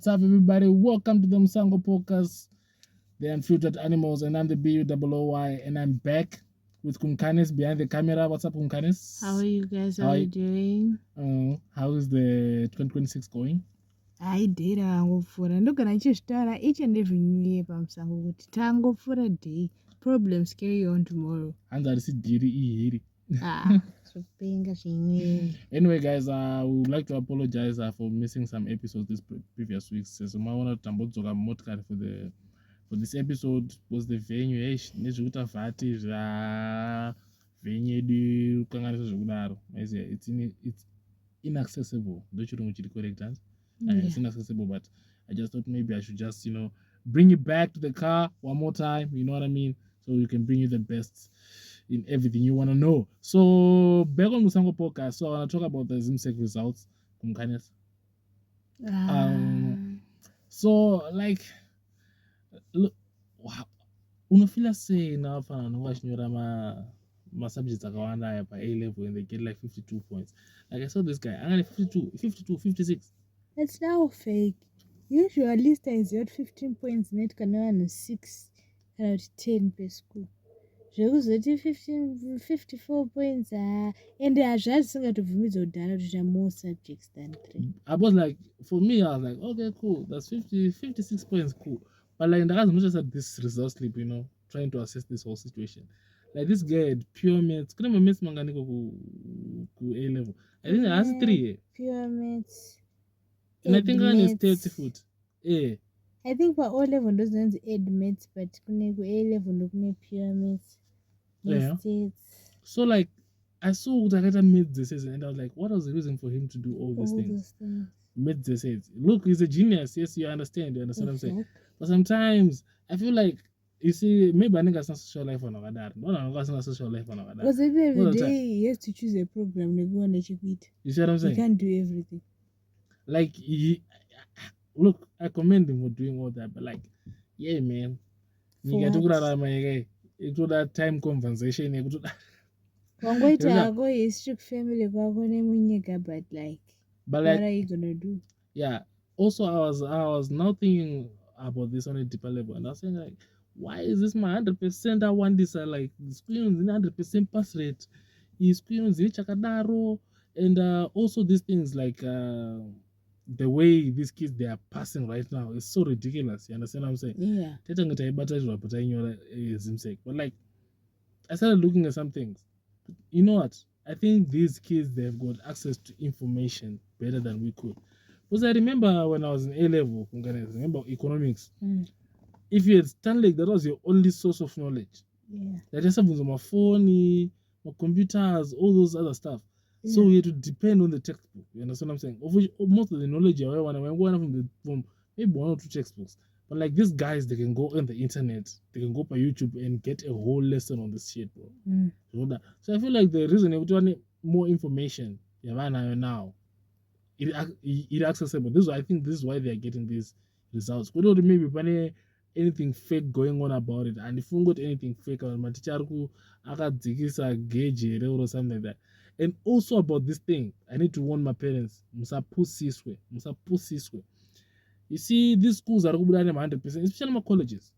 What's up, everybody? Welcome to the MusangoPodcast, the Unfiltered Animals, and I'm the BUOOY, and I'm back with Kumkanis behind the camera. What's up, Kumkanis? How are you guys? How are you doing? How is the 2026 going? Data angopfuura ndogara ndichizvitaura each and every new year pamusango kuti tangopfuura day, problems carry on tomorrow. And I see diri ihiri. Zvopenga zvimwe. Anyway, guys, we would like to apologize for missing some episodes this previous weeks. So I want to tambodzoka motkari for this episode was the venue nezvekuita vhati venue yedu kukanganisa zvekudaro. It's inaccessible. Ndochirungu chiri correct answer. It's inaccessible, but I just thought maybe I should just bring you back to the car one more time, you know what I mean, so we can bring you the best in everything you want to know. So back on MusangoPodcast, so I want to talk about the zimsec results from Kanyas. So like, look, unofila say now fana nowashinyora ma subjects akawanda aya pa A level and they get like 52 points. Like I saw this guy, I'm like 52, 56. It's now fake. Usually is at 15 points net kana 6 out of 10 per school. Zvekuzoti 54 points and hazvisingatobvumidza kudhara kuti more subjects than 3. I was like, for me, I was like, okay, cool, that's 56 points, cool. But like, I was just at this result slip, trying to assess this whole situation. Like this guy had pure maths. Couldn't maths manganiko ku A level. I think it has 3. Pure maths. And I think I is 30 foot. Yeah. I think for O level doesn't add maths, but kune ku A level ndokune pure maths. Yeah. So like I saw that I made this and I was like, what was the reason for him to do all these things? Made this says, look, he's a genius. Yes, you understand what I'm saying. But sometimes I feel like, you see, maybe I think that's not social life on our dad. No, that's not social life on our dad. Because every day he has to choose a program to go on the beat. You see what I'm saying? He can't do everything. Like look, I commend him for doing all that, but like, yeah, man. You get to go that time conversation. Wangoita a strict family but like, what are you gonna do? Yeah. Also, I was now thinking about this on a deeper level, and I was saying like, why is this my 100%? I want this. Like, screens 100% pass rate. Screens chakadaro, and also these things like the way these kids they are passing right now is so ridiculous. You understand what I'm saying? Yeah. But like, I started looking at some things. You know what? I think these kids they've got access to information better than we could. Because I remember when I was in A level, remember economics. If you had Stanley, that was your only source of knowledge. Yeah. Like just on my phone, my computers, all those other stuff. Yeah. So we had to depend on the textbook. You understand what I'm saying? Of which most of the knowledge I want from maybe 1 or 2 textbooks. But like these guys, they can go on the internet, they can go by YouTube and get a whole lesson on this shit, bro. So I feel like the reason you want more information, now, it accessible. I think this is why they are getting these results. We don't maybe anything fake going on about it, and if you got anything fake about my teacher gauge or something like that. And also about this thing, I need to warn my parents. Musa push this way. You see, these schools are 100%, especially my colleges.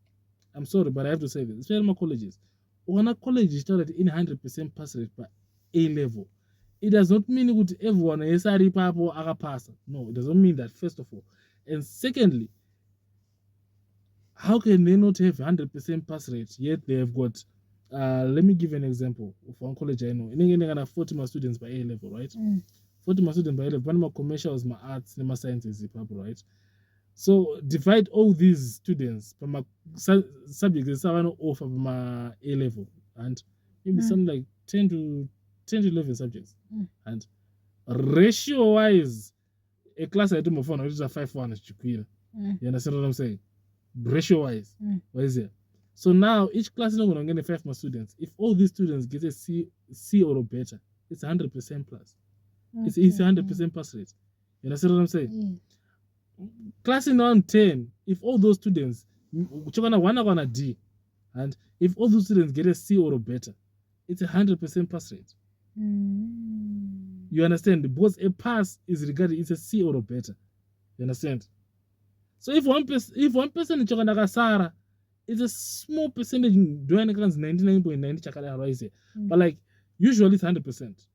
I'm sorry, but I have to say this. Especially my colleges. When a college is started in 100% pass rate by A level, it does not mean that everyone is a pass. No, it doesn't mean that, first of all. And secondly, how can they not have 100% pass rate yet they have got, let me give an example of one college I know. They have 40 students by A level, right? 40 students by A level. One of my commercials, my arts, and my sciences, right? So divide all these students from my subjects I want to offer from my A level, and maybe something like 10 to 11 subjects. And ratio wise, a class I do my phone is a 5-1. You understand what I'm saying? Ratio wise, what is it? So now each class is not going to get 5 more students. If all these students get a C or better, it's 100% plus. It's 100% pass rate. You understand what I'm saying? Class in on 10, if all those students, one D, and if all those students get a C or better, it's 100% pass rate. You understand? Because a pass is regarded, it's a C or better. You understand? So if one person chakana Sara, it's a small percentage doing 99.9 chakara rise. But like usually it's 100%.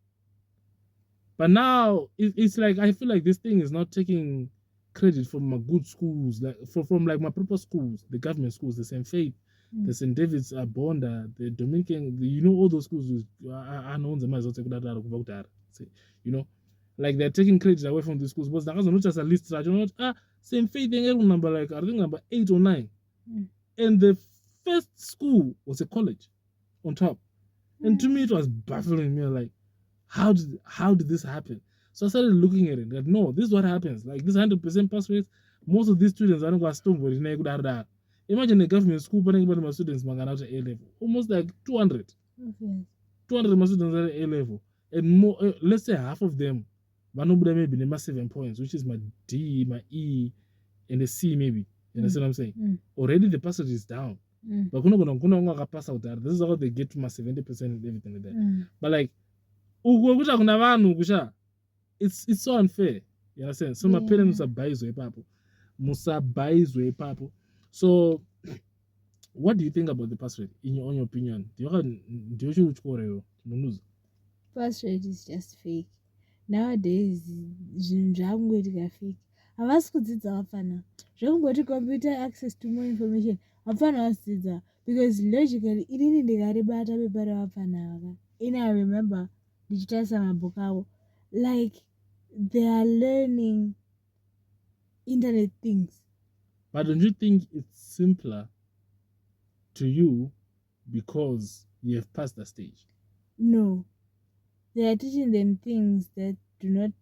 But now it's like I feel like this thing is not taking credit from my good schools, like from like my proper schools, the government schools, the St. Faith, the St. David's Bonda, the Dominican, all those schools. I know them as you know, like they're taking credit away from the schools. But that's not just a list. St. Faith number like I think number 8 or 9, and the first school was a college on top, and to me it was baffling me like. How did this happen? So I started looking at it. Like, no, this is what happens. Like this 100% pass rate, most of these students are not going to stop with it. Imagine a government school putting my students out at A level. Almost like 200. 200 my students at A level. And more, let's say half of them, but nobody maybe the 7 points, which is my D, my E, and the C maybe. You understand what I'm saying? Already the pass rate is down. But pass out there. This is how they get to my 70% and everything like that. But like it's so unfair. You understand? So my parents musabaizwe papo. So what do you think about the pass rate in your own opinion? Do you Pass rate is just fake. Nowadays zvinhu zvakungoitika fake. Havasi kudzidza vafana. Zvakungoti computer access to more information. Vafana vasidzidza because logically inini ndikaribata pepa revafana ava. I remember ndichitarisa mabhuku avo. Like they are learning internet things. But don't you think it's simpler to you because you have passed the stage? No. They are teaching them things that do not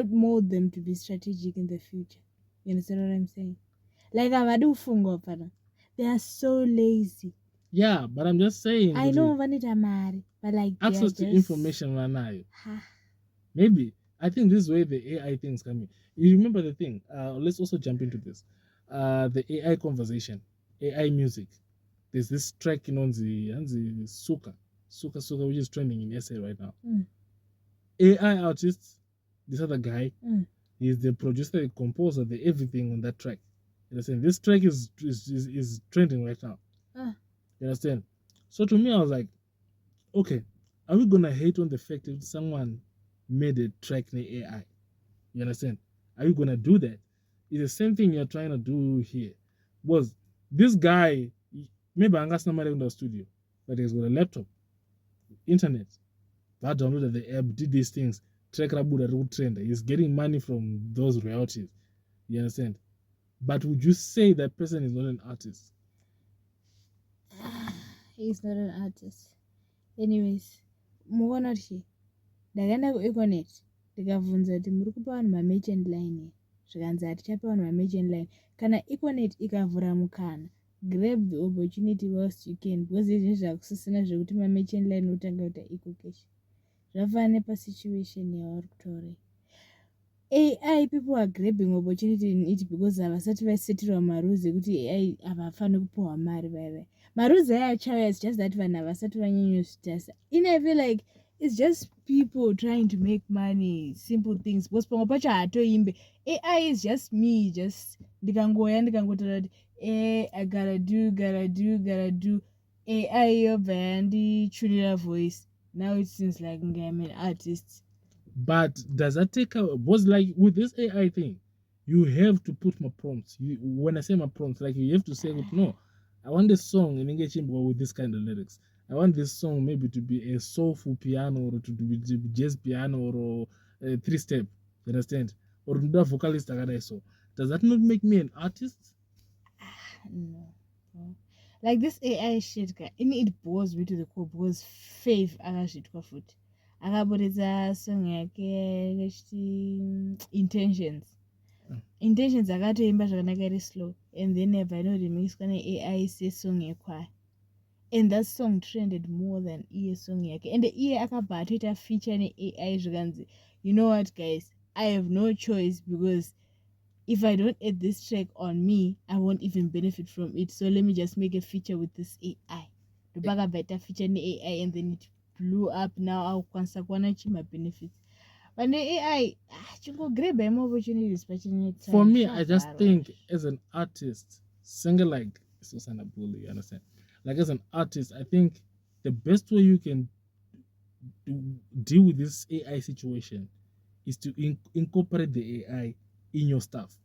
mold them to be strategic in the future. You understand what I'm saying? Like they are so lazy. Yeah, but I'm just saying. I know Mari, but like access to information right now. Maybe I think this is where the AI things come in. You remember the thing? Let's also jump into this. The AI conversation, AiMusic. There's this track on the Suka, which is trending in SA right now. AI artist, this other guy, he's the producer, the composer, the everything on that track. You understand? This track is trending right now. You understand? So to me, I was like, okay, are we gonna hate on the fact that someone made a track in the AI? You understand? Are you gonna do that? It's the same thing you're trying to do here. Was this guy maybe I'm somebody in the studio, but he's got a laptop, internet. I downloaded the app, did these things, track Rabuda road trend. He's getting money from those royalties. You understand? But would you say that person is not an artist? He's not an artist. Anyways, muonoti ndakaenda kuEconet ndikabvunza kuti muri kupa vanhu mamerchant line here. Zvikanzi hatichapa vanhu mamerchant line. Kana Econet ikavhura mukana, grab the opportunity whilst you can, because izvi zvakusisina zvekuti mamerchant line utanga kuita ecocash. Zvafana nepasituation yavari kutaura. AI people are grabbing opportunity in it because havasati vasetirwa marules ekuti AI havafani kupiwa mari vaive. Marules ayachawa, it's just that vanhu havasati vanyanyositasa. I feel like it's just people trying to make money, simple things. Because pamwe pacho hatoimbe. AI is just me, just ndikangoya ndikangotaura kuti I gotta do. AI yobva yandichunira voice. Now it seems like I'm an artist. But does that take out? Was like with this AI thing, you have to put my prompts. When I say my prompts, like you have to say, no, I want this song in English with this kind of lyrics. I want this song maybe to be a soulful piano or to be jazz piano or a 3-step. You understand? Or the vocalist. So does that not make me an artist? No. Like this AI shit, it bores me to the core because Faith akazvitwa futi. Akaburitsa song yake kachiti intentions. Intentions akatoimba zvakanaka iri slow and then never remixwa neAI sesong yekwaya. And that song trended more than iye song yake. And the iye akabva atoita feature neAI zvikanzi, you know what guys, I have no choice because if I don't add this track on me, I won't even benefit from it. So let me just make a feature with this AI. The bugger better feature in the AI and then it blew up. Now I'll my benefits. But the AI, you go grab more opportunities, but you need time. For me, I just think as an artist, single like Susanna Bully, you understand? Like as an artist, I think the best way you can deal with this AI situation is to incorporate the AI in your stuff.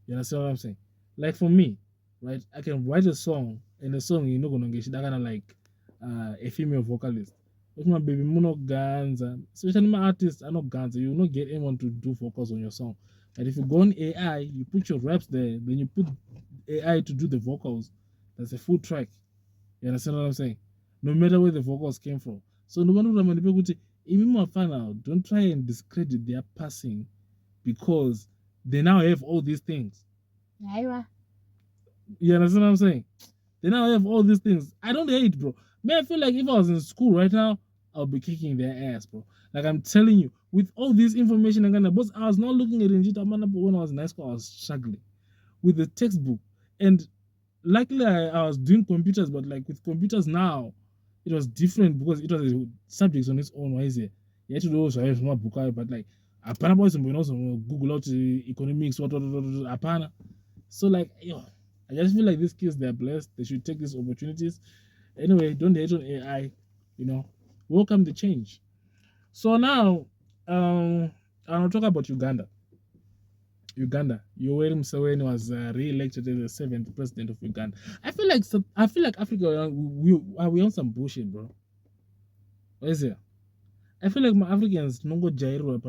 You understand what I'm saying? Like for me, right? I can write a song, and the song you're not gonna get that kind of like a female vocalist. With my baby, Muno Ganza, especially my artists are not Ganza. You will not get anyone to do vocals on your song. And if you go on AI, you put your raps there, then you put AI to do the vocals. That's a full track. You understand what I'm saying? No matter where the vocals came from. So no wonder when people say, don't try and discredit their passing because they now have all these things. You understand what I'm saying? They now have all these things. I don't hate, bro. Man, I feel like if I was in school right now, I'll be kicking their ass, bro. Like I'm telling you, with all this information, but I was not looking at it when I was in high school. I was struggling with the textbook, and luckily I was doing computers, but like with computers now, it was different because it was a subject on its own. Why is it? You had to do also have my book, but like apana boys and also Google out economics, what apana. So like, yo, I just feel like these kids, they're blessed. They should take these opportunities. Anyway, don't hate on AI. You know, welcome the change. So now, I'll talk about Uganda. Yoweri Museveni was re-elected as the 7th president of Uganda. I feel like Africa we on some bullshit, bro. What is it? I feel like my Africans no go jairo I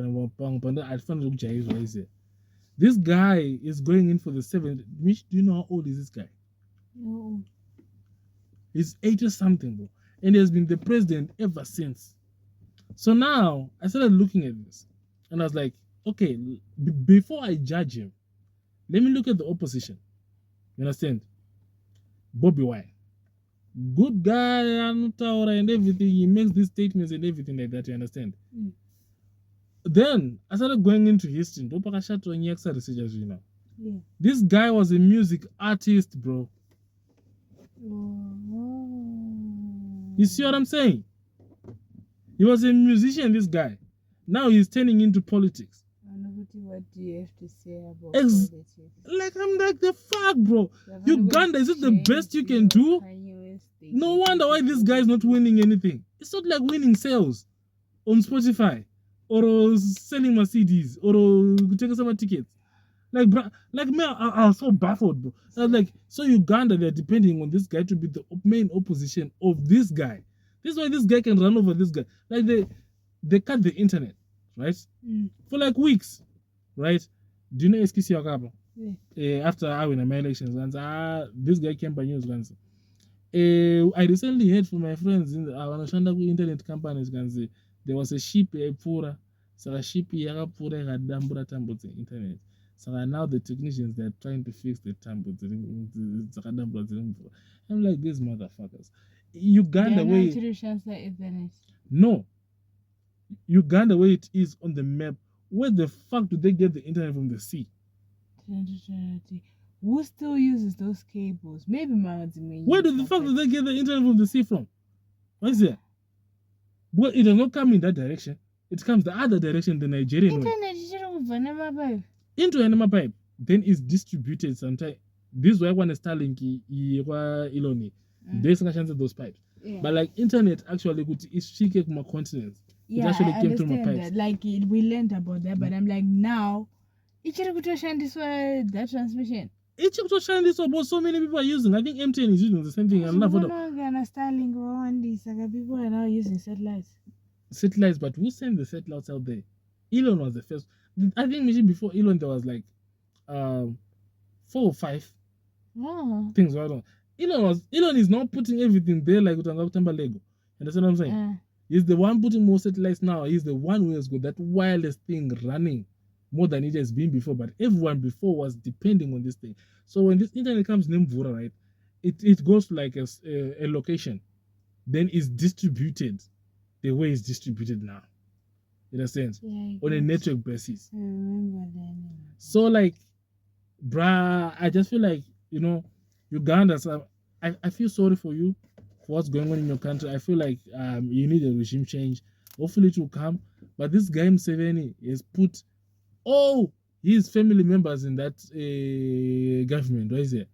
find look jairo. What is it? This guy is going in for the 7th. Mitch, do you know how old is this guy? No. He's 80 something, bro, and he has been the president ever since. So now I started looking at this, and I was like, okay, before I judge him, let me look at the opposition. You understand? Bobby Wine. Good guy, and everything. He makes these statements and everything like that. You understand? Mm. Then I started going into history. Yeah. This guy was a music artist, bro. Oh. You see what I'm saying? He was a musician, this guy. Now he's turning into politics. What do you have to say about politics? Like, I'm like, the fuck, bro? Uganda, is it the best you can do? No wonder why this guy's not winning anything. It's not like winning sales on Spotify or selling my CDs or taking some tickets. Like, bro, like me, I was so baffled, bro. I was like, so Uganda, they're depending on this guy to be the main opposition of this guy. This is why this guy can run over this guy. Like, they cut the internet, right? For like weeks, right? Do you know Eskisi Wakaba? Yeah. After I win my elections, this guy came by news once. I recently heard from my friends in the internet companies, there was a ship, pura. So a ship, pura, had dambura tambo the internet. So now the technicians, they're trying to fix the tambo. I'm like, these motherfuckers. Uganda way. No. Uganda where it is on the map. Where the fuck do they get the internet from the sea? Who still uses those cables? Maybe ManUtd. Where do the fuck do they get the internet from the sea from? What is it? Well, it does not come in that direction. It comes the other direction, the Nigerian way. Into an pipe. Then it's distributed sometimes. This way one is Starlink Iloni. There's no chance of those pipes. Yeah. But like internet actually is shaking my continents. Yeah, it actually came through my pipes. That. Like we learned about that, but I'm like now that transmission. This about so many people are using. I think MTN is using the same thing. Starlink people are now using satellites. Satellites, but who sent the satellites out there? Elon was the first. I think maybe before Elon there was like 4 or 5 things right on. Elon is not putting everything there like Utanga Lego. Understand what I'm saying? He's the one putting more satellites now. He's the one who has got that wireless thing running more than it has been before. But everyone before was depending on this thing. So when this internet comes in Mvura, right, it goes to like a location. Then it's distributed the way it's distributed now. In a sense, on a network basis. I remember that. So like, bruh, I just feel like, Uganda, I feel sorry for you for what's going on in your country. I feel like you need a regime change. Hopefully it will come. But this guy Museveni has put all his family members in that government. What is it?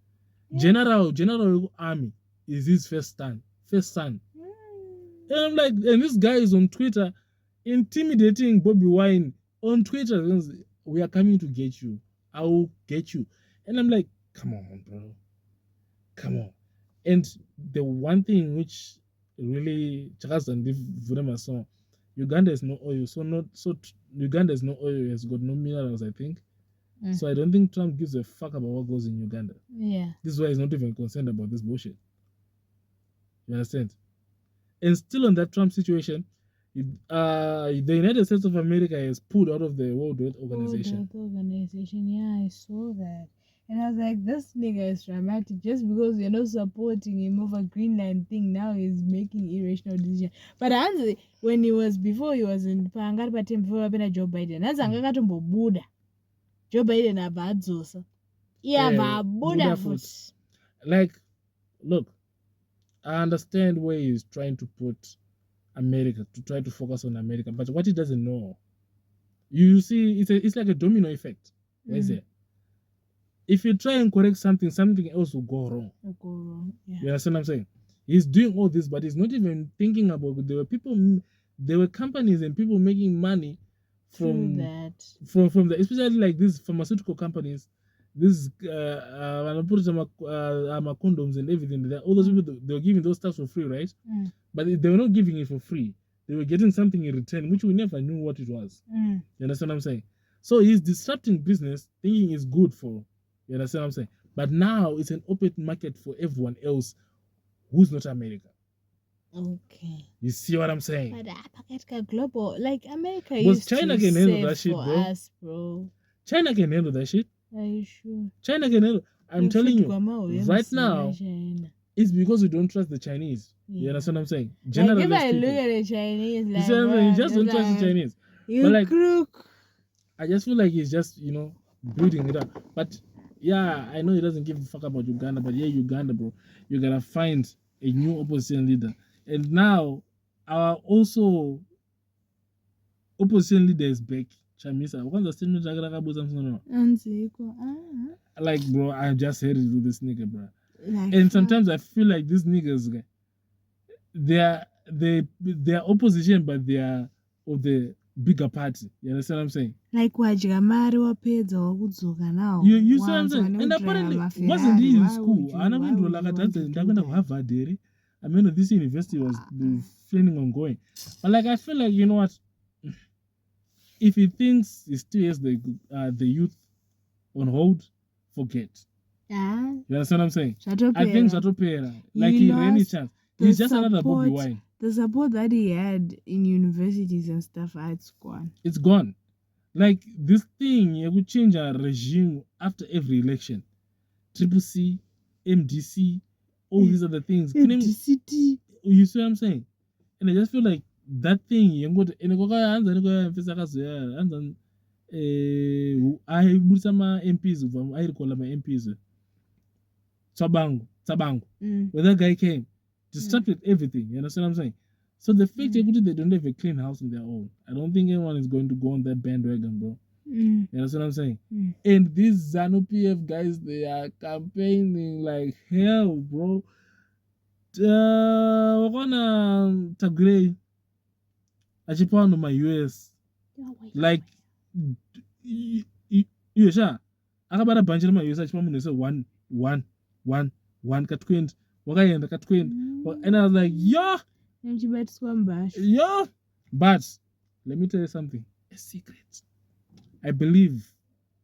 Yeah. General Army is his first son. And I'm like, and this guy is on Twitter intimidating Bobby Wine on Twitter. We are coming to get you. I will get you. And I'm like, come on, bro. Come on. And the one thing which really Charles and Vurema saw, Uganda has no oil. Uganda has no oil, has got no minerals, I think. So I don't think Trump gives a fuck about what goes in Uganda. Yeah. This is why he's not even concerned about this bullshit. You understand? And still on that Trump situation, the United States of America has pulled out of the World Health Organization. Yeah, I saw that. And I was like, this nigga is dramatic. Just because you're not supporting him over Greenland thing, now he's making irrational decisions. But when before he was in Pangari Patem, before Joe Biden, that's Buddha. Joe Biden abadzosa. Yeah, Buddha foot. Like, look, I understand where he's trying to put America, to try to focus on America, but what he doesn't know, you see, it's like a domino effect. What is it? If you try and correct something else will go wrong. Yeah. You understand what I'm saying? He's doing all this, but he's not even thinking about it. There were companies and people making money from that, especially like these pharmaceutical companies. This condoms and everything. All those people, they were giving those stuff for free, right? But they were not giving it for free. They were getting something in return, which we never knew what it was. You understand what I'm saying? So he's disrupting business, thinking it's good for. You understand what I'm saying? But now it's an open market for everyone else who's not America. Okay. You see what I'm saying? But global, like America used China to can handle that shit, bro. Us, bro. China can handle that shit. Are you sure? China can handle. I'm telling you, right now, it's because you don't trust the Chinese. Yeah. You understand what I'm saying? Generally, like if I look at the Chinese, like, you just don't trust the Chinese. You but like, crook. I just feel like he's just, building it up. But yeah, I know he doesn't give a fuck about Uganda, but yeah, Uganda, bro, you gotta find a new opposition leader. And now, our also opposition leader is back. Chamisa. Like, bro, I just heard it with this nigga, bro. Like, and sometimes I feel like these niggas, they're opposition, but they are of the bigger party. You understand what I'm saying? Like Wajamari wapedza wakudzoka now. You see what I'm saying? And apparently, wasn't he in school? I mean, this university was planning on going. But like, I feel like, you know what? If he thinks he still has the youth on hold, forget. Yeah. You understand what I'm saying? I think Zatopera, like he ran any chance. He's just another Bobby Wine. The support that he had in universities and stuff, it's gone. It's gone. Like this thing, it would change our regime after every election. Triple C, MDC, all these other things. MDCT. You see what I'm saying? And I just feel like that thing, I MPs, I recall my MPs. Tabangu. When that guy came, disrupted everything. You understand what I'm saying? So the fact they don't have a clean house on their own, I don't think anyone is going to go on that bandwagon, bro. You understand what I'm saying? And these ZANU-PF guys, they are campaigning like hell, bro. Wakona Tagre, Achipano my US. Like, you sure? Akabara banjira my US Achipano say one Katwind. Wakayenda Katwind. And I was like, yeah. Yeah. But let me tell you something. A secret. I believe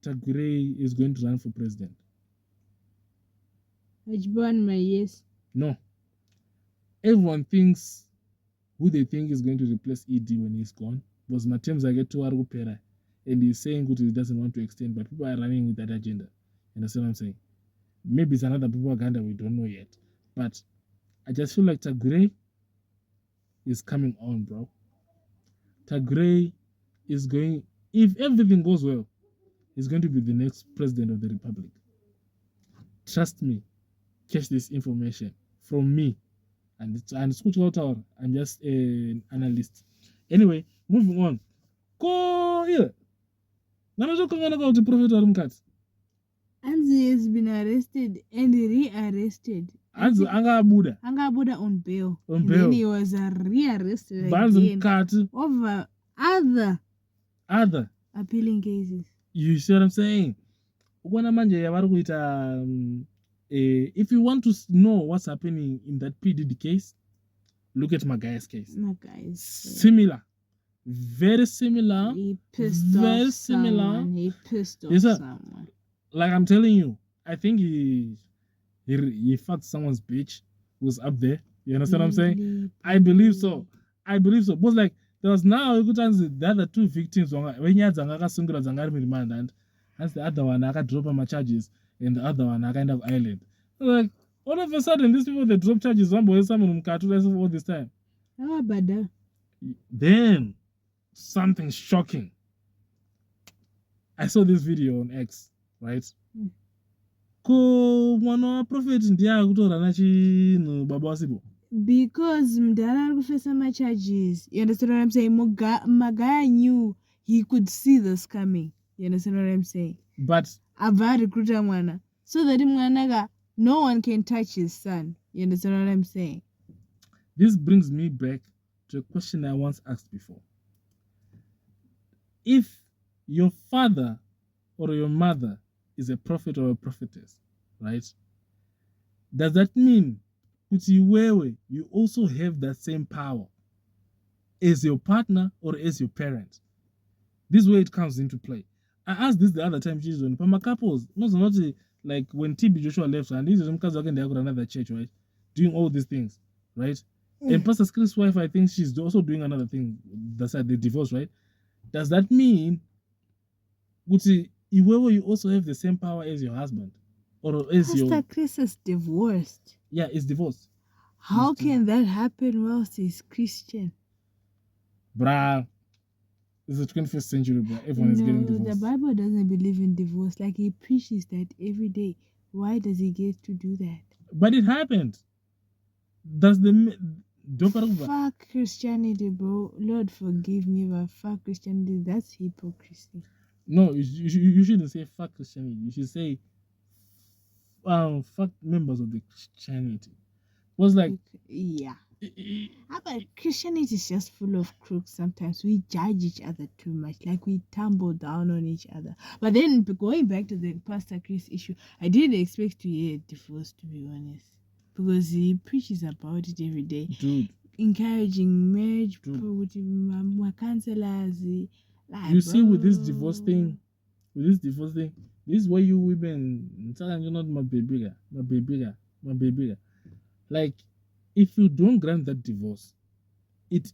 Tagre is going to run for president. No. Everyone thinks who they think is going to replace ED when he's gone was Matem Zagetu Pera. And he's saying he doesn't want to extend, but people are running with that agenda. You understand what I'm saying? Maybe it's another propaganda we don't know yet. But I just feel like Tagre is coming on, bro. Tagre is going, if everything goes well, he's going to be the next president of the republic. Trust me. Catch this information from me. And I'm just an analyst. Anyway, moving on. Ko iye. Nanochokanganaka kuti prophet ari mukati. Anzi has been arrested and rearrested. Hanzi angabuda. Angabuda on bail. On and bail. Then he was rearrested Banzi again mukati. over other appealing cases. You see what I'm saying? Ukona manje yavari kuita if you want to know what's happening in that PDD case, look at Magaya's case. Magaya's similar. Very similar. He pissed very off similar. Someone. He pissed off someone. Like I'm telling you, I think he fucked someone's bitch who's up there. You understand what I'm saying? I believe so. But like there was now the other two victims when you had and that's the other one I got drop my charges and the other one I kind of island. Like all of a sudden these people they drop charges one boy someone all this time. How about that? Then something shocking. I saw this video on X, right? Ko mwana prophet ndiye akutorana chinhu baba wasibo. Because mdala ari kufesa my charges. You understand what I'm saying? Magaya knew he could see this coming. You understand what I'm saying? But Ava recruiter mwana. So that mwana no one can touch his son. You understand what I'm saying? This brings me back to a question I once asked before. If your father or your mother is a prophet or a prophetess, right? Does that mean you also have that same power as your partner or as your parent? This is where it comes into play. I asked this the other time, Jesus, but my couples, not like when TB Joshua left, and these are some guys working there at another church, right? Doing all these things, right? And Pastor Chris' wife, I think she's also doing another thing. That's like the divorce, right? Does that mean you also have the same power as your husband? Or as Pastor Chris is divorced. Yeah, it's divorced. How can that happen whilst he's Christian? Bruh. It's the 21st century, bro. Everyone is getting divorced. The Bible doesn't believe in divorce. Like he preaches that every day. Why does he get to do that? But it happened. Fuck Christianity, bro. Lord forgive me, but fuck Christianity. That's hypocrisy. No, you shouldn't say fuck Christianity. You should say fuck members of the Christianity. It was like yeah. But Christianity is just full of crooks. Sometimes we judge each other too much, like we tumble down on each other. But then going back to the Pastor Chris issue, I didn't expect to hear divorce, to be honest, because he preaches about it every day. Dude. Encouraging marriage, with my counselors. Like, you see, with this divorce thing, this is why you women, you're not my baby. Like, if you don't grant that divorce,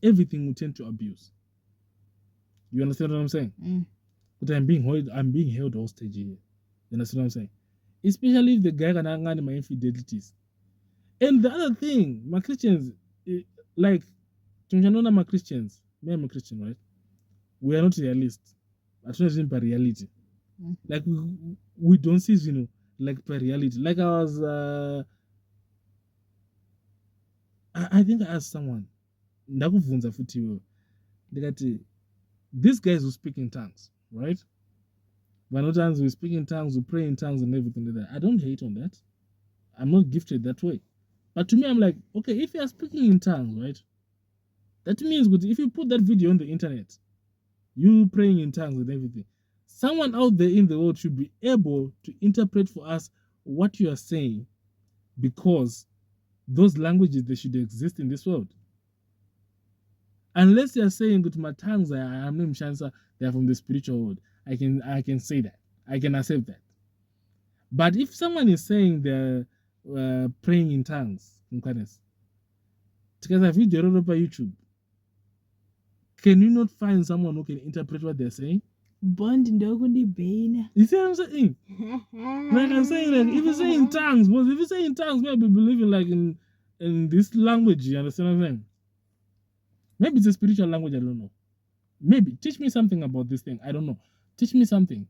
everything will tend to abuse. You understand what I'm saying? But I'm being held hostage here. You understand what I'm saying? Especially if the guy can hang my infidelities. And the other thing, my Christians, like, my Christians, me, I'm a Christian, right? We are not realists. I don't think by reality. Like, we don't see, like, by reality. Like, I think I asked someone, these guys who speak in tongues, right? But no times we speak in tongues, we pray in tongues and everything like that. I don't hate on that. I'm not gifted that way. But to me, I'm like, okay, if you are speaking in tongues, right? That means if you put that video on the internet, you praying in tongues and everything, someone out there in the world should be able to interpret for us what you are saying, because those languages, they should exist in this world. Unless you are saying with my tongues, I'm not Mshansa, they are from the spiritual world. I can say that. I can accept that. But if someone is saying they're praying in tongues, because I've video on YouTube, can you not find someone who can interpret what they're saying? Bond Ndogundi Bain. You see what I'm saying? Like I'm saying, like, if you say in tongues, maybe believing like in this language, you understand what I'm saying? Maybe it's a spiritual language, I don't know. Maybe. Teach me something about this thing. I don't know. Teach me something.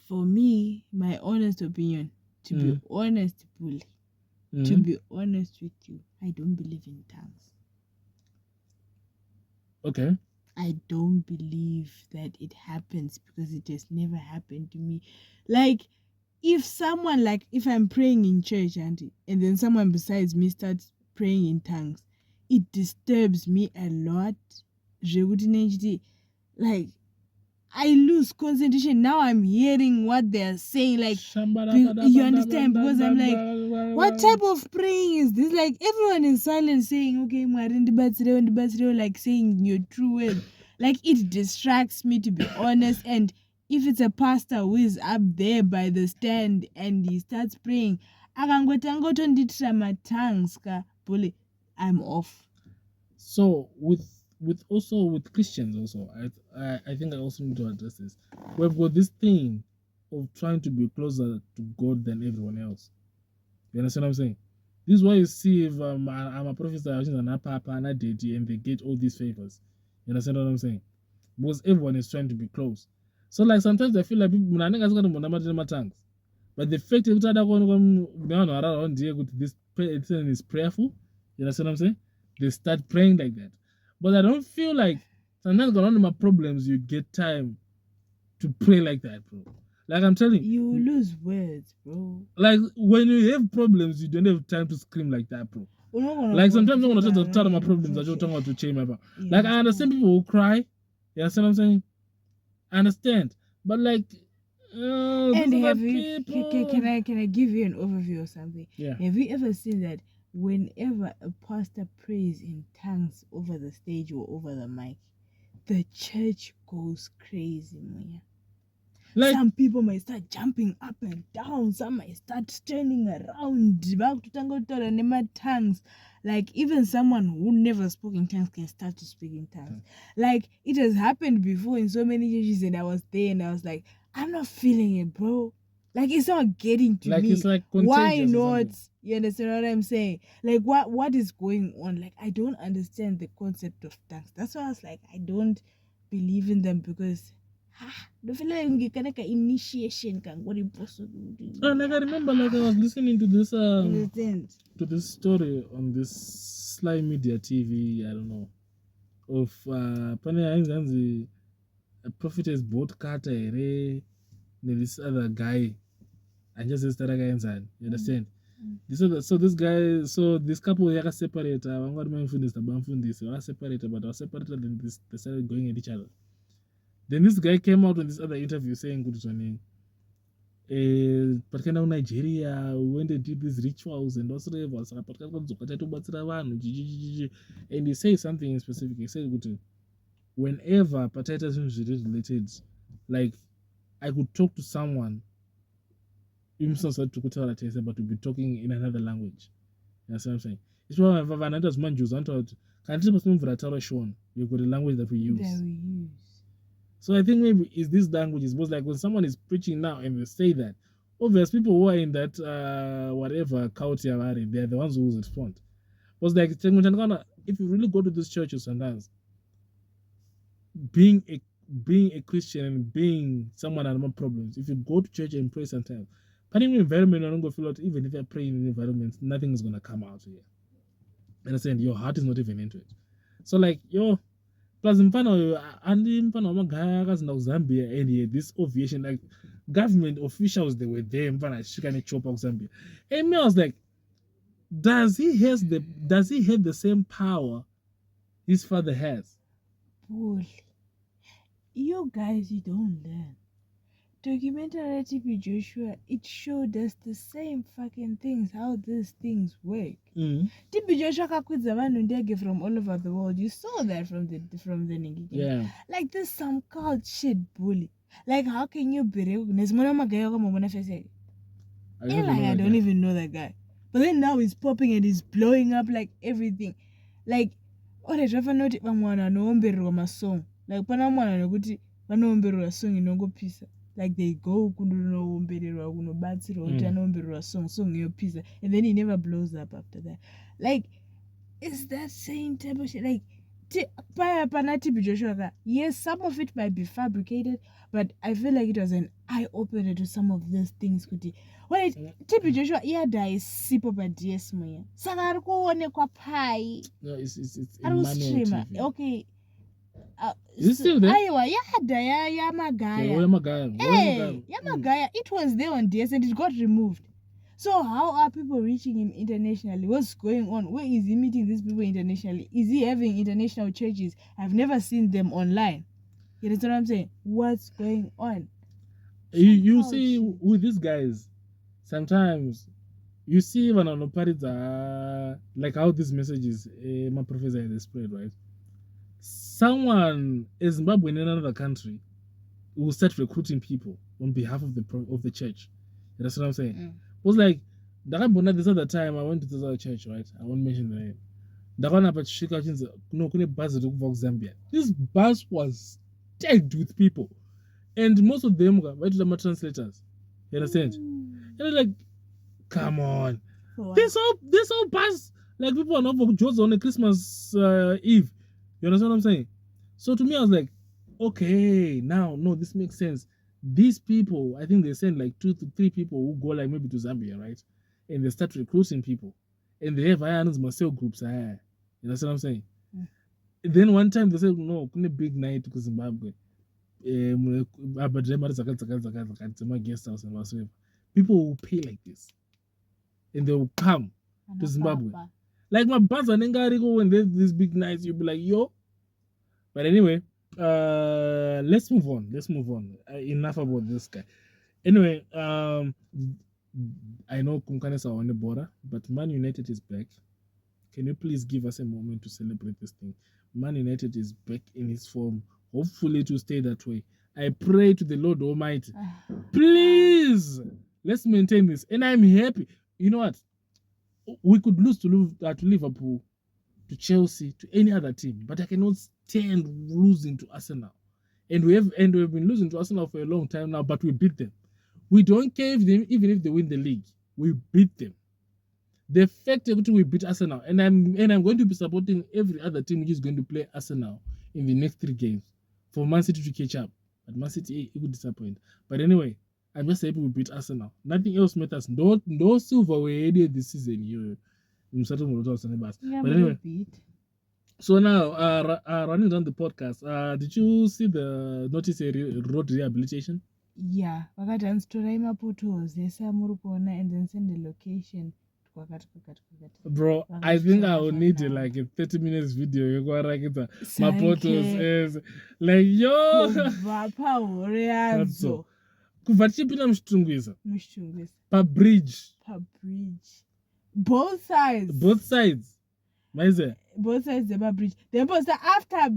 For me, my honest opinion, to be honest, Bully, to be honest with you, I don't believe in tongues. Okay. I don't believe that it happens because it has never happened to me. Like, if someone, like, if I'm praying in church, and then someone besides me starts praying in tongues, it disturbs me a lot. Like, I lose concentration. Now I'm hearing what they're saying. Like, you understand? Because I'm like, what type of praying is this? Like, everyone in silence saying, okay, like saying your true word. Like, it distracts me, to be honest. And if it's a pastor who is up there by the stand and he starts praying, my tongues, I'm off. So with Christians also, I think I also need to address this. We've got this thing of trying to be closer to God than everyone else. You understand what I'm saying? This is why you see if I'm a professor and they get all these favors. You understand what I'm saying? Because everyone is trying to be close. So like sometimes I feel like people tongues. But the fact that this person is prayerful, you understand what I'm saying? They start praying like that. But I don't feel like sometimes one of my problems you get time to pray like that, bro. Like I'm telling you, lose words, bro. Like when you have problems, you don't have time to scream like that, bro. Like sometimes I want to tell my problems. I don't want to change my about. Like I understand people who cry. You understand what I'm saying? I understand, but like, and have you? Can I give you an overview or something? Yeah. Have you ever seen that whenever a pastor prays in tongues over the stage or over the mic, the church goes crazy, Moya? Like, some people might start jumping up and down. Some might start turning around. Tongues. Like, even someone who never spoke in tongues can start to speak in tongues. Like, it has happened before in so many churches, and I was there and I was like, I'm not feeling it, bro. Like, it's not getting to me. It's like why not? You understand what I'm saying? Like, what is going on? Like, I don't understand the concept of tongues. That's why I was like, I don't believe in them, because initiation can what impossible. Like I remember, like I was listening to this story on this Sly Media TV. I don't know of a prophetess boat Carter, this other guy. I just said that guy inside. You understand? So this guy, so this couple they got separated. I'm going to mention this. They were separated, but they were separated. Then they started going at each other. Then this guy came out in this other interview saying, "Good morning. But kind of Nigeria, when they did these rituals and also and he says something in specific. He said, whenever potatoes is related, like I could talk to someone, but to be talking in another language. You know what I'm saying? It's why as manjus you've got a language that we use. So I think maybe it's this language is most like when someone is preaching now and they say that, obviously people who are in that whatever culture they're the ones who respond. Because like if you really go to these churches sometimes, being a Christian and being someone that has more problems, if you go to church and pray sometimes, but in environment I don't go feel out, even if you're praying in environments, nothing is gonna come out here. Understand? Your heart is not even into it. So like plus mfano Magaya Zambia and this aviation, like government officials, they were there mfana shikane chopper Zambia. And me I was like, does he have the same power his father has? Bull. You guys, you don't learn. Documentary TP Joshua, it showed us the same fucking things, how these things work. TP Joshua kakwidza vanhu ndege from all over the world. You saw that from the Ningiki. Yeah. Like this some cult shit, bully. Like how can you be recognized? I don't even know that guy. But then now he's popping and he's blowing up like everything. Like oretrafanoti vamwana vanoombererwa masong. Like pana mwana nokuti vanoombererwa song inongopisa. Like they go kunoombererwa kunobatsirwa kuti anoombererwa song yopisa, and then he never blows up after that. Like, it's that same type of shit. Like yes, some of it might be fabricated, but I feel like it was an eye-opener to some of these things. When TP Joshua dies sipo pa DS moya. Saka ari kuonekwa pai. No, it's Manual TV. Okay. Is it still there? Aiwa, ya Magaya. Magaya. Hey, Magaya, it was there on DS and it got removed. So how are people reaching him internationally? What's going on? Where is he meeting these people internationally? Is he having international churches? I've never seen them online. You understand what I'm saying? What's going on? You see, with these guys, sometimes you see when on parties like how these messages, my professor has spread, right? Someone in Zimbabwe in another country will start recruiting people on behalf of the church. You understand what I'm saying? It was like this other time I went to this other church, right? I won't mention the name. Zambia. This bus was stacked with people, and most of them were to the translators. You understand? And they're like, come on, this whole bus, like people are not for Joe's on a Christmas Eve. You understand what I'm saying? So to me, I was like, okay, now no, this makes sense. These people, I think they send like 2 to 3 people who go like maybe to Zambia, right? And they start recruiting people, and they have Museo groups. You understand what I'm saying? Then one time they said, no, a big night to Zimbabwe. Guest house and whatsoever. People will pay like this, and they will come to Zimbabwe. Like my buzz and when there's these big nights, you'll be like, yo. But anyway, let's move on. Enough about this guy. Anyway, I know Kumkanes are on the border, but Man United is back. Can you please give us a moment to celebrate this thing? Man United is back in his form. Hopefully to stay that way. I pray to the Lord Almighty. Please, let's maintain this. And I'm happy. You know what? We could lose to Liverpool, to Chelsea, to any other team, but I cannot stand losing to Arsenal. And we've been losing to Arsenal for a long time now, but we beat them. We don't care even if they win the league. We beat them. The fact that we beat Arsenal, and I'm going to be supporting every other team which is going to play Arsenal in the next 3 games for Man City to catch up. But Man City, it would disappoint. But anyway, I'm just happy we beat Arsenal. Nothing else matters. No silverware this season. But anyway, so now running down the podcast, did you see the notice road rehabilitation? Yeah, vakatanstorai mapotholes esamurikuona and then send the location. Bro, I think I will need like a 30 minutes video. You go like my photos is like yo. Kuva chipina muchitungwiza. Pa bridge. Both sides. Maize. Both sides the bridge. Then post after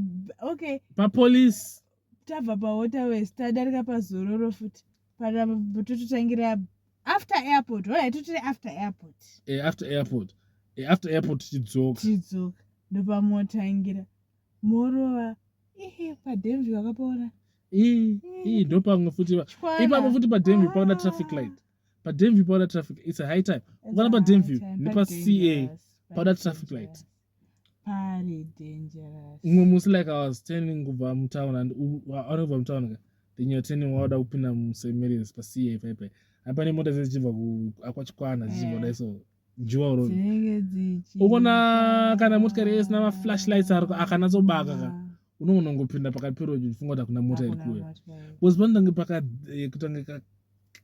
okay. Pa police. Tava pa waterways. Tadarika pa Zororo futi. Para tututangira after airport. Right, after airport. After airport chidzoka. Ndopa motangira. Morova. Pa Denver wakapona. Ndopa futi. Ipa futi pa Denver pa traffic light. Pa Denver pa traffic. It's a high time. Ngana pa Denver. Nipa CA. Pa traffic light. Very dangerous. Almost like I was turning over town and over town. Then you're turning water open and say millions per CA pepe. Apani moto zechiva akwachikwana zichiva so jua ro. Ukona kana motikari esina ma flashlights akanatsobaka unoona ngopinda pakati peroji ufunga kuti kuna mota iri kuya. Was bandanga kutanga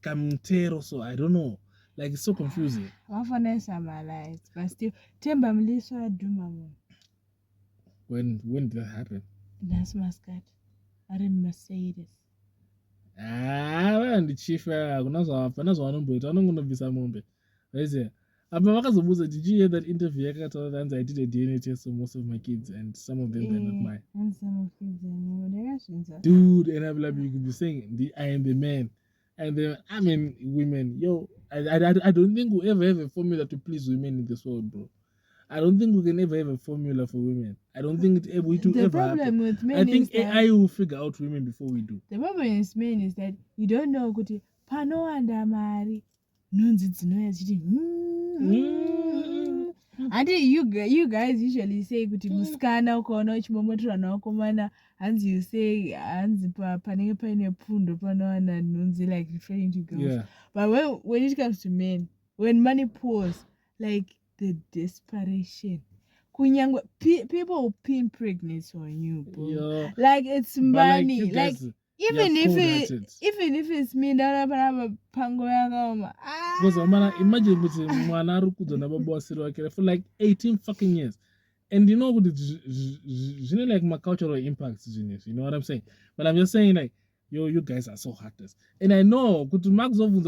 kamtero, so I don't know. Like it's so confusing. Wafana some lights, but still Temba Mliswa Dumamo. When did that happen? That's Muscat. I didn't Mercedes. And the chief kunazo vanomboita vanongonovisa mombe. Right? Did you hear that interview? I did a DNA test for most of my kids, and some of them they're not mine. And some of kids, dude, and I'm like, you could be saying, I am the man. And then, I mean, women, yo, I don't think we'll ever have a formula to please women in this world, bro. I don't think we can ever have a formula for women. I don't think it will ever happen. With men, I think AI will figure out women before we do. The problem with men is that you don't know kuti pano anda mari nonzi dzinoya chiti and you guys usually say kuti musikana ukaona uchimomotora nawakomana hanzi you say hanzi panenge paine pundo panowana nonzi like referring to girls. Yeah. But when it comes to men, when money pours, like the desperation kunyangwe people will pinprick on you, bro. Yeah. Like it's But money. you guys, even you're if cold-hearted. it's me that pango yakaoma. Because imagine with mwana ari kudzwa nababosiri wake for like 18 fucking years. And you know what like my cultural impacts, genius. You know what I'm saying? But I'm just saying, like, yo, you guys are so heartless. And I know, could Max of the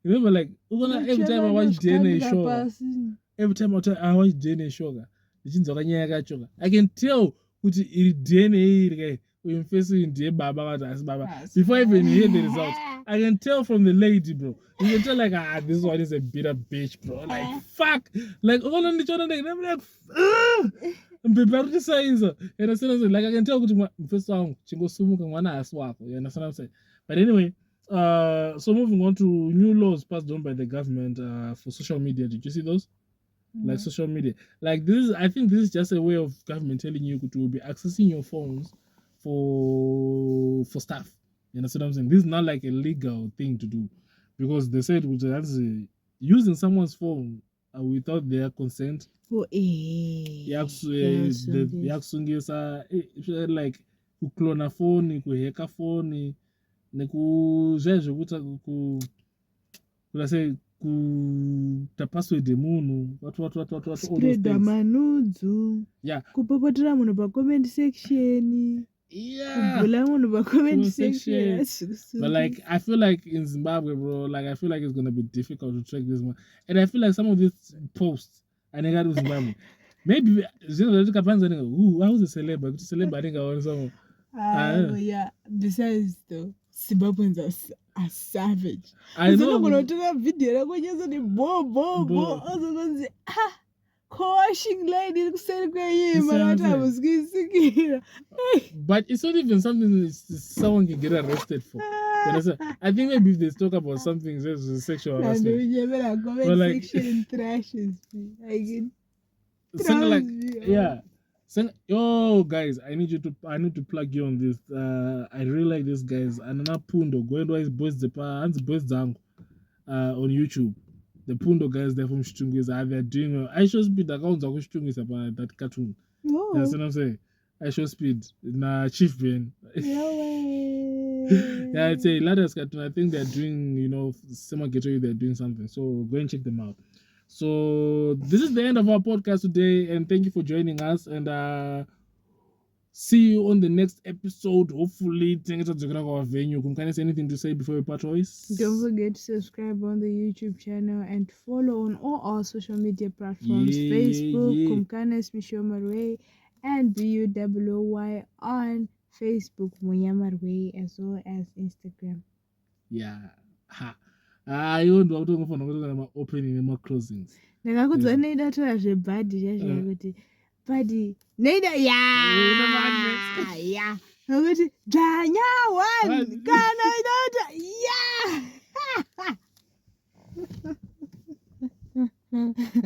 remember, like, every time I watch DNA show, every time I watch DNA show, I can tell which DNA before I even hear the results. I can tell from the lady, bro. You can tell, like, this one is a bitter bitch, bro. Like, fuck. Like, all on each other, like, I'm like, I'm prepared to say so. You understand what I'm saying? Like, I can tell, first song, Chingo Sumu Kangwana Aswako. You understand what I'm saying? But anyway, so moving on to new laws passed on by the government for social media. Did you see those? Like social media. Like, this is, I think this is just a way of government telling you to be accessing your phones for stuff. You know what I'm saying? This is not like a legal thing to do, because they said using someone's phone without their consent. Yakusungisa like kuclona phone, kuhacka phone, say kuta password yemunhu what spread ManUtd. Yeah. Kupopotera munhu pa-comment section. Yeah. Kubhula munhu pa-comment section. But like, I feel like in Zimbabwe, bro, like, I feel like it's gonna be difficult to track this one. And I feel like some of these posts I never do Zimbabwe. Maybe I was a celeb, I think I want someone. Yeah. Besides though, Zimbabweans are savage. I know. Video washing lady but it's not even something someone can get arrested for. I think maybe if they talk about something sexual harassment. Comment section trashes me. Like, yeah. Yo, guys, I need to plug you on this. I really like this, guys. Anana Pundo, Gwendwa is boys Zango on YouTube. The Pundo guys, they're from Shitungis. They're doing I show speed accounts of Shitungis about that cartoon. Oh. That's what I'm saying. I show speed. Na Chief Ben. No way. Yeah, it's a latest cartoon. I think they're doing, summer getaway, they're doing something. So go and check them out. So this is the end of our podcast today, and thank you for joining us, and see you on the next episode. Hopefully, Kumkani, anything to say before we part ways? Don't forget to subscribe on the YouTube channel and follow on all our social media platforms. Facebook, Kumkanes Mishomarwe, and BUWY on Facebook, Munyamarwe, as well as Instagram. Yeah. Ha. You don't know opening and closings. Ndakakudza neida tora zvebhadhi chazvaya kuti bhadhi neida ya nokuti dzvanya 1 kana idata ya